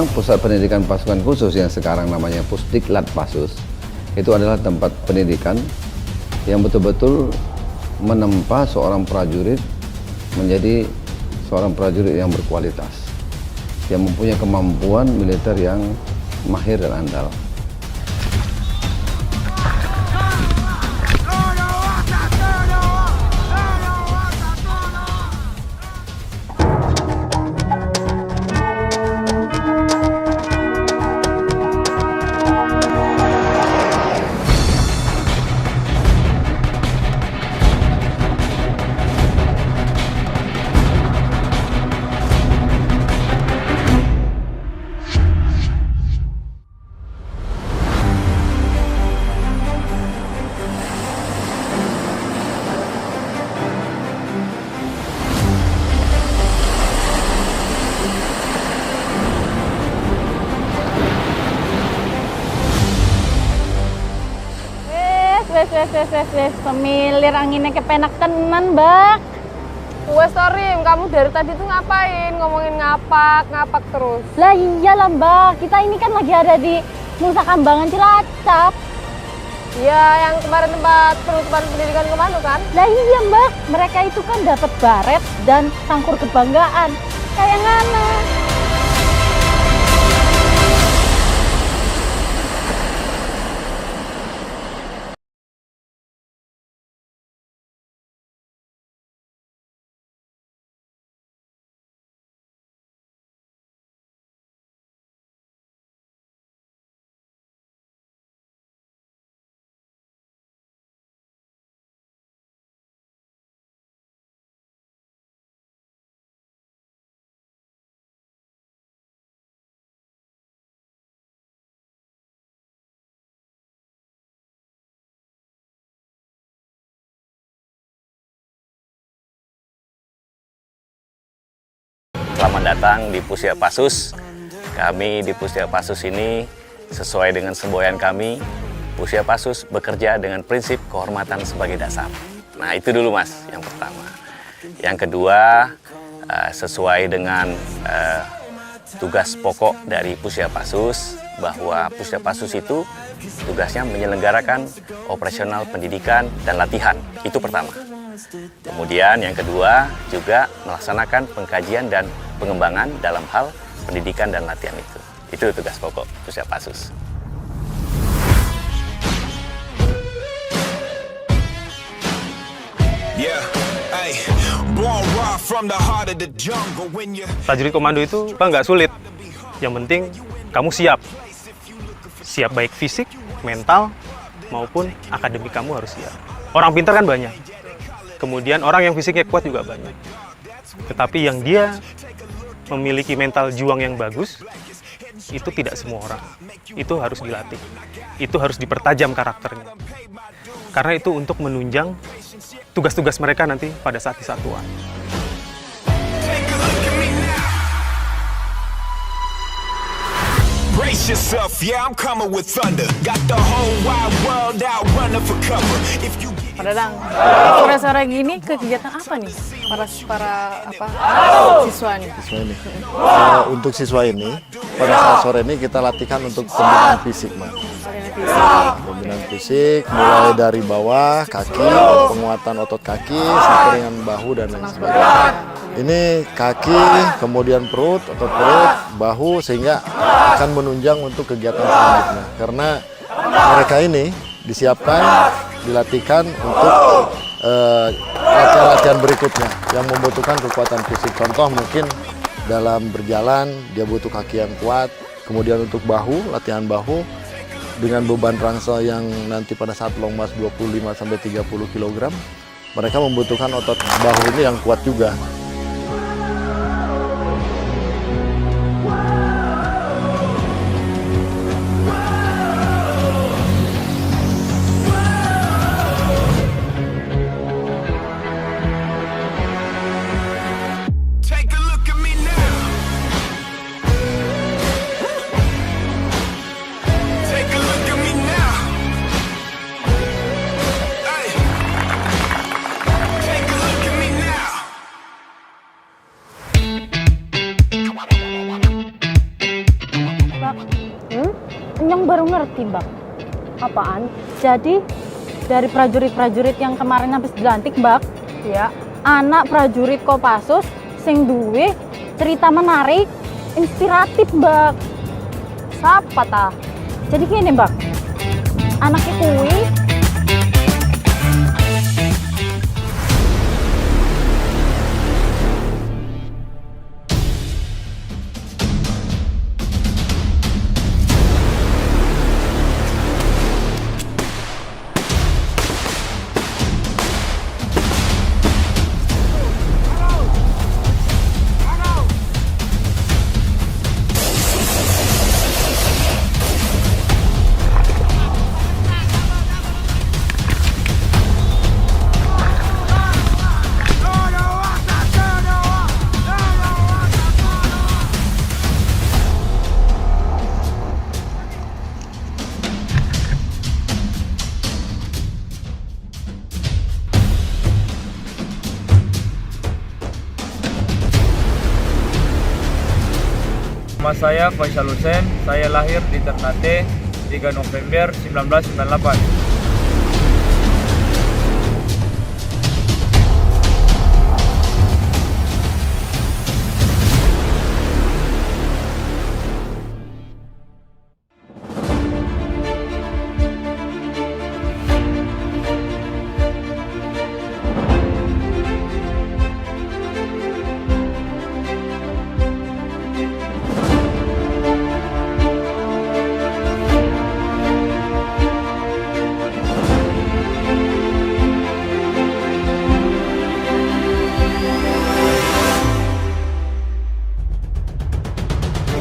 memang pusat pendidikan pasukan khusus yang sekarang namanya Pusdiklat Pasus itu adalah tempat pendidikan yang betul-betul menempa seorang prajurit menjadi seorang prajurit yang berkualitas, yang mempunyai kemampuan militer yang mahir dan andal. Wes, pemilir anginnya kepenak tenan, Mbak. Wes, sorry, kamu dari tadi tuh ngapain? Ngomongin ngapak terus. Lah iyalah, Mbak. Kita ini kan lagi ada di Nusa Kambangan Cilacap. Ya, yang kemarin tempat penutupan pendidikan kemana kan? Lah iya, Mbak. Mereka itu kan dapat baret dan sangkur kebanggaan. Kayak ngana. Selamat datang di Pusiapasus. Kami di Pusiapasus ini sesuai dengan semboyan kami, Pusiapasus bekerja dengan prinsip kehormatan sebagai dasar. Nah, itu dulu Mas, yang pertama. Yang kedua, sesuai dengan tugas pokok dari Pusiapasus, bahwa Pusiapasus itu tugasnya menyelenggarakan operasional pendidikan dan latihan. Itu pertama. Kemudian yang kedua juga melaksanakan pengkajian dan pengembangan dalam hal pendidikan dan latihan itu. Itu tugas pokok Pusiapasus. Prajurit komando itu nggak sulit. Yang penting kamu siap. Siap baik fisik, mental, maupun akademik kamu harus siap. Orang pintar kan banyak. Kemudian orang yang fisiknya kuat juga banyak. Tetapi yang dia memiliki mental juang yang bagus, itu tidak semua orang. Itu harus dilatih. Itu harus dipertajam karakternya. Karena itu untuk menunjang tugas-tugas mereka nanti pada saat di satuan. Brace yourself, yeah, I'm coming with thunder. Got the whole wide world out running for cover. If you Pak Dadang, sore-sore gini kegiatan apa nih siswa nih? Untuk siswa ini, pada saat sore ini kita latihkan untuk pembinaan fisik, Mbak. Pembinaan fisik mulai dari bawah, kaki, penguatan otot kaki, sampai dengan bahu dan lain sebagainya. Ini kaki, kemudian perut, otot perut, bahu, sehingga akan menunjang untuk kegiatan selanjutnya. Karena mereka ini disiapkan, dilatihkan untuk latihan-latihan berikutnya yang membutuhkan kekuatan fisik. Contoh mungkin dalam berjalan dia butuh kaki yang kuat, kemudian untuk bahu, latihan bahu dengan beban rangsel yang nanti pada saat long march 25-30 kg, mereka membutuhkan otot bahu ini yang kuat juga. Nyong baru ngerti, Mbak. Apaan? Jadi dari prajurit-prajurit yang kemarin habis dilantik, Mbak, Ya. anak prajurit Kopassus sing duwe cerita menarik, inspiratif, Mbak. Siapa ta? Jadi gini, Mbak. Anaknya kuwi Nama saya Faisal Hussein, saya lahir di Ternate 3 November 1998.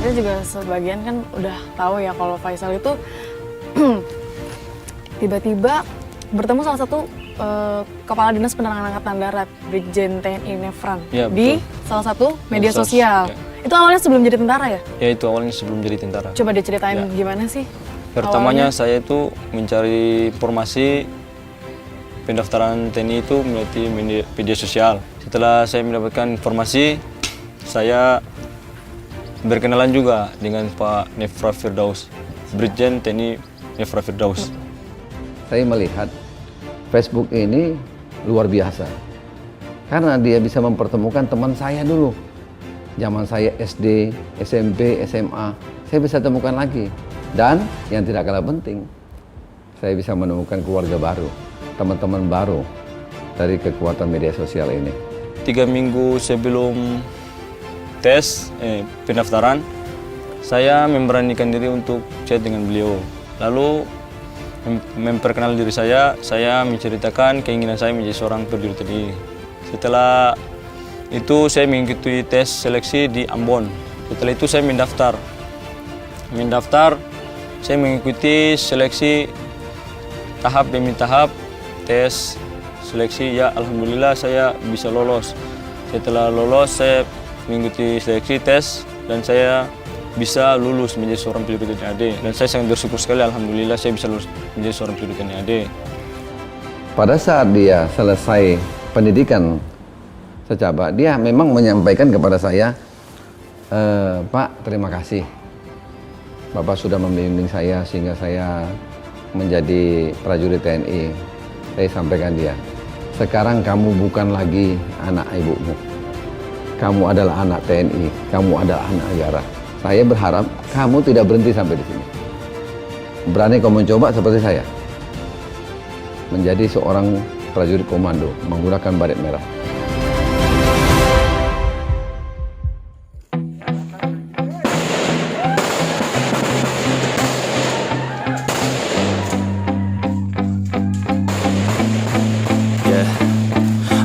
Kita juga sebagian kan udah tahu ya kalau Faisal itu tiba-tiba bertemu salah satu Kepala Dinas Penerangan Angkatan Darat, Brigjen TNI Nefran, Ya, di betul. salah satu media Medsos, sosial. ya. Itu awalnya sebelum jadi tentara ya? Ya itu awalnya sebelum jadi tentara. Coba diceritain Ya. gimana sih? Pertamanya awalnya? saya itu mencari informasi pendaftaran TNI itu melalui media sosial. Setelah saya mendapatkan informasi, saya berkenalan juga dengan Pak Nefra Firdaus, Brigjen TNI Nefra Firdaus. Saya melihat Facebook ini luar biasa. Karena dia bisa mempertemukan teman saya dulu. Zaman saya SD, SMP, SMA, saya bisa temukan lagi. Dan yang tidak kalah penting, saya bisa menemukan keluarga baru, teman-teman baru dari kekuatan media sosial ini. 3 minggu sebelum tes pendaftaran, saya memberanikan diri untuk chat dengan beliau. Lalu memperkenalkan diri saya menceritakan keinginan saya menjadi seorang prajurit TNI. Setelah itu saya mengikuti tes seleksi di Ambon. Setelah itu saya mendaftar. Saya mengikuti seleksi tahap demi tahap, tes seleksi, ya alhamdulillah saya bisa lolos. Setelah lolos saya mengikuti seleksi tes dan saya bisa lulus menjadi seorang prajurit TNI AD, dan saya sangat bersyukur sekali, alhamdulillah saya bisa lulus menjadi seorang prajurit TNI AD. Pada saat dia selesai pendidikan secaba, dia memang menyampaikan kepada saya, Pak, terima kasih. Bapak sudah membimbing saya sehingga saya menjadi prajurit TNI. Saya sampaikan dia, sekarang kamu bukan lagi anak ibumu. Kamu adalah anak TNI, kamu adalah anak negara. Saya berharap kamu tidak berhenti sampai di sini. Berani kau mencoba seperti saya, menjadi seorang prajurit komando menggunakan baret merah.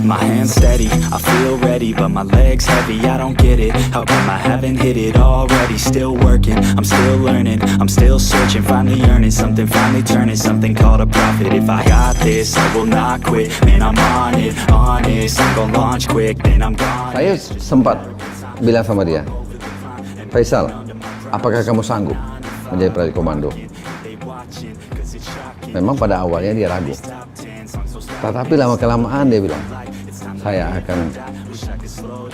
My hands steady, I feel ready, but my legs heavy, I don't get it. How come I haven't hit it already? Still working, I'm still learning, I'm still searching, finally earning something, finally turning something called a profit. If I got this, I will not quit, man, I'm on it, honest, I'm gonna launch quick, then I'm gone. Saya sempat bilang sama dia, Faisal, apakah kamu sanggup menjadi prajurit komando? Memang pada awalnya dia ragu, tetapi lama-kelamaan dia bilang, saya akan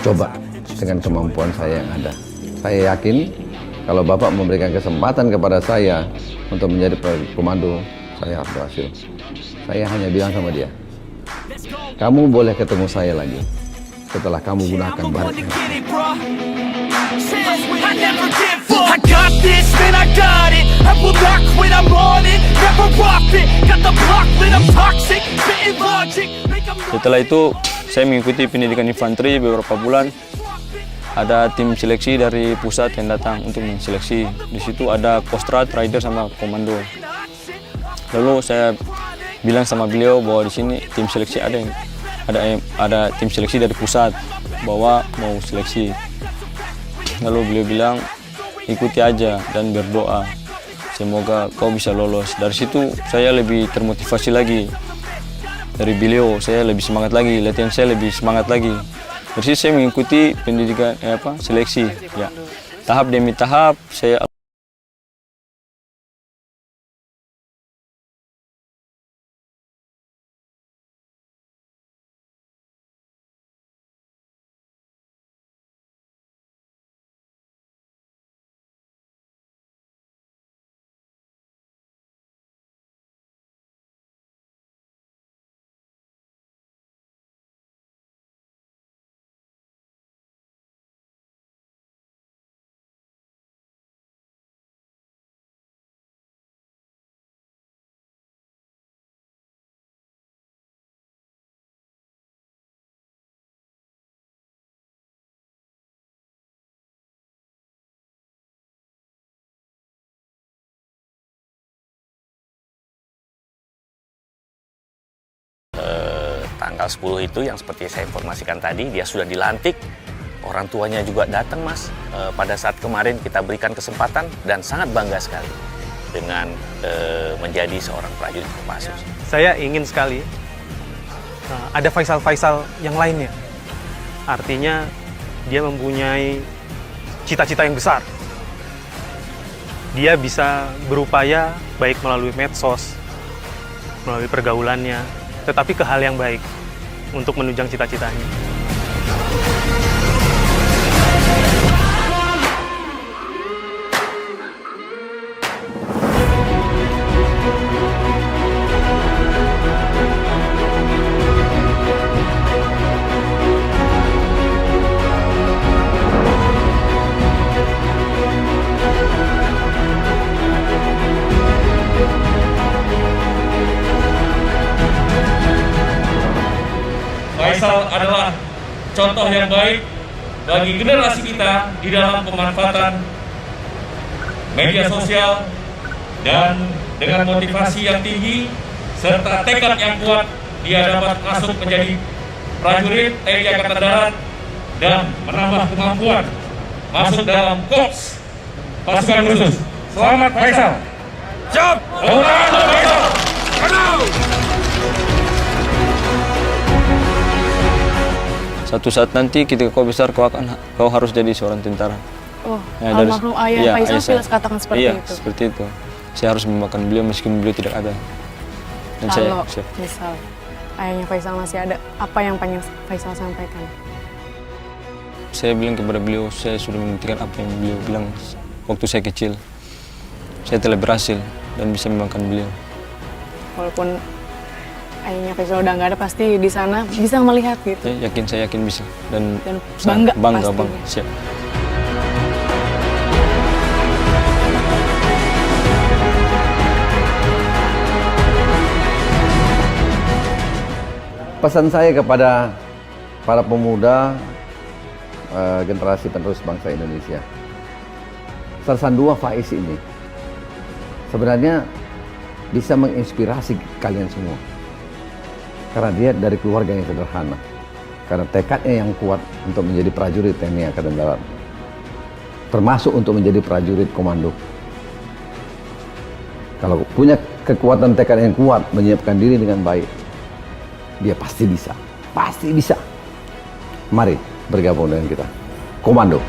coba dengan kemampuan saya yang ada. Saya yakin Kalau Bapak memberikan kesempatan kepada saya untuk menjadi prajurit komando, saya harus berhasil. Saya hanya bilang sama dia, kamu boleh ketemu saya lagi setelah kamu gunakan baret ini. I got this, man, I got it. I will not quit, I'm on it. Never off it. Got the block lit, I'm toxic. Spitting logic. Setelah itu saya mengikuti pendidikan infanteri beberapa bulan. Ada tim seleksi dari pusat yang datang untuk menseleksi. Di situ ada Kostrad, Rider sama komando. Lalu saya bilang sama beliau bahwa di sini tim seleksi ada tim seleksi dari pusat bahwa mau seleksi. Lalu beliau bilang ikuti aja dan berdoa. Semoga kau bisa lolos. Dari situ saya lebih termotivasi lagi. Dari beliau saya lebih semangat lagi, latihan saya lebih semangat lagi. Dari situ saya mengikuti pendidikan seleksi. Ya, tahap demi tahap saya. Tanggal 10 itu yang seperti saya informasikan tadi, dia sudah dilantik. Orang tuanya juga datang, Mas. Pada saat kemarin kita berikan kesempatan dan sangat bangga sekali dengan menjadi seorang prajurit Kopassus. Saya ingin sekali ada Faisal-Faisal yang lainnya. Artinya dia mempunyai cita-cita yang besar. Dia bisa berupaya baik melalui medsos, melalui pergaulannya, tetapi ke hal yang baik untuk menunjang cita-citanya. Faisal adalah contoh yang baik bagi generasi kita di dalam pemanfaatan media sosial, dan dengan motivasi yang tinggi serta tekad yang kuat dia dapat masuk menjadi prajurit TNI Angkatan Darat dan menambah kemampuan masuk dalam Korps Pasukan Khusus. Selamat Faisal. Siap. Selamat Faisal. Suatu saat nanti ketika kau besar kau harus jadi seorang tentara. Oh, Ya, almarhum ayah Faisal saya. katakan seperti Iya, itu. seperti itu. Saya harus memakan beliau meskipun beliau tidak ada. Dan Kalau siap. misal ayahnya Faisal masih ada, apa yang pengen Faisal sampaikan? Saya bilang kepada beliau, saya sudah membuktikan apa yang beliau bilang waktu saya kecil. Saya telah berhasil dan bisa memakan beliau. Walaupun ayahnya Faisal udah nggak ada, pasti di sana bisa melihat gitu. Saya yakin bisa dan bangga bangga. pastinya. Siap. Pesan saya kepada para pemuda generasi penerus bangsa Indonesia, Sersan II Faiz ini sebenarnya bisa menginspirasi kalian semua. Karena dia dari keluarga yang sederhana. Karena tekadnya yang kuat untuk menjadi prajurit TNI Angkatan Darat. Termasuk untuk menjadi prajurit komando. Kalau punya kekuatan tekad yang kuat, menyiapkan diri dengan baik, dia pasti bisa. Pasti bisa. Mari bergabung dengan kita. Komando.